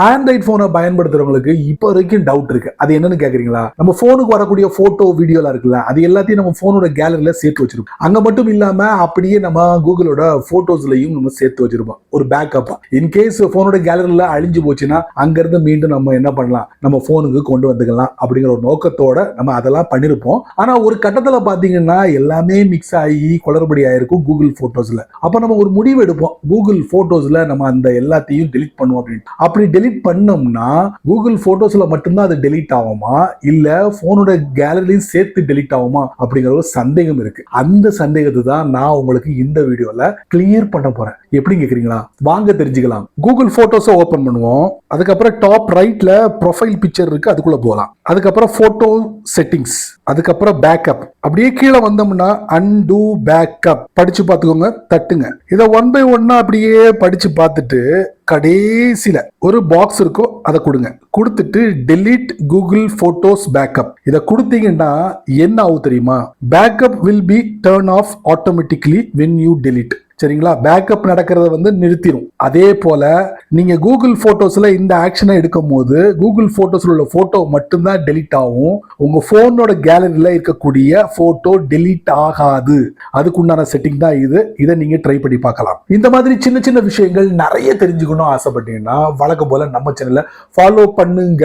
Android போனை பயன்படுத்துறவங்களுக்கு இப்போ வரைக்கும் டவுட் இருக்கு. அது என்னன்னு கேக்குறீங்களா? நம்ம போனுக்கு வரக்கூடிய போட்டோ வீடியோலாம் இருக்குல்ல, அது எல்லாத்தையும் நம்ம போனோட கேலரியில சேர்த்து வச்சிருப்போம். அங்க மட்டும் இல்லாம அப்படியே நம்ம கூகுளோட போட்டோஸ்லயும் நம்ம சேர்த்து வச்சிருப்போம் ஒரு பேக்கப். இன்கேஸ் போனோட கேலரியில அழிஞ்சு போச்சுன்னா அங்க இருந்து மீண்டும் நம்ம என்ன பண்ணலாம், நம்ம போனுக்கு கொண்டு வந்துக்கலாம் அப்படிங்கிற ஒரு நோக்கத்தோட நம்ம அதெல்லாம் பண்ணிருப்போம். ஆனா ஒரு கட்டத்துல பாத்தீங்கன்னா எல்லாமே மிக்ஸ் ஆகி குளறுபடி ஆயிருக்கும் கூகுள் போட்டோஸ்ல. அப்ப நம்ம ஒரு முடிவு எடுப்போம், கூகுள் போட்டோஸ்ல நம்ம அந்த எல்லாத்தையும் டெலிட் பண்ணுவோம் அப்படின்னு. அப்படி டெலிட் பண்ணோம்னா கூகுள் போட்டோஸ்ல மட்டும்தான் அது டெலிட் ஆகுமா, இல்ல போனோட கேலரியிலையும் சேர்த்து டெலிட் ஆகுமா அப்படிங்கிற ஒரு சந்தேகம் இருக்கு. அந்த சந்தேகத்தை தான் நான் உங்களுக்கு இந்த வீடியோல கிளியர் பண்ண போறேன். எப்படி கேக்குறீங்களா? வாங்க தெரிஞ்சுக்கலாம். கூகுள் போட்டோஸை ஓபன் பண்ணுவோம். அதுக்கப்புறம் டாப் ரைட்ல ப்ரொஃபைல் பிக்சர் இருக்கு, அதுக்குள்ள போகலாம். அதுக்கப்புறம் போட்டோ செட்டிங்ஸ், அதுக்கப்புறம் பேக்கப். அப்படியே கீழே வந்தோம்னா அன்டு பேக்கப் படிச்சு பார்த்துக்கோங்க, தட்டுங்க. இதை ஒன் பை ஒன்னா அப்படியே படிச்சு பார்த்துட்டு கடைசியில ஒரு பாக்ஸ் இருக்கும், அதை கொடுங்க. கொடுத்துட்டு டெலீட் கூகுள் போட்டோஸ் பேக்கப் இதை கொடுத்தீங்கன்னா என்ன ஆகும் தெரியுமா? Backup will be turn of automatically when you delete. சரிங்களா? பேக்கப் நடக்கிறத நிறுத்திடும். அதே போல நீங்க கூகுள் போட்டோஸ்ல இந்த ஆக்ஷனை எடுக்கும் போது கூகுள் போட்டோஸ்ல உள்ள போட்டோ மட்டும்தான் டெலிட் ஆகும். உங்க போனோட கேலரியில இருக்கக்கூடிய போட்டோ டெலிட் ஆகாது. அதுக்குண்டான செட்டிங் தான் இது. இதை நீங்க ட்ரை பண்ணி பார்க்கலாம். இந்த மாதிரி சின்ன சின்ன விஷயங்கள் நிறைய தெரிஞ்சுக்கணும் ஆசைப்பட்டீங்கன்னா வழக்கம் போல நம்ம சேனலை ஃபாலோ பண்ணுங்க.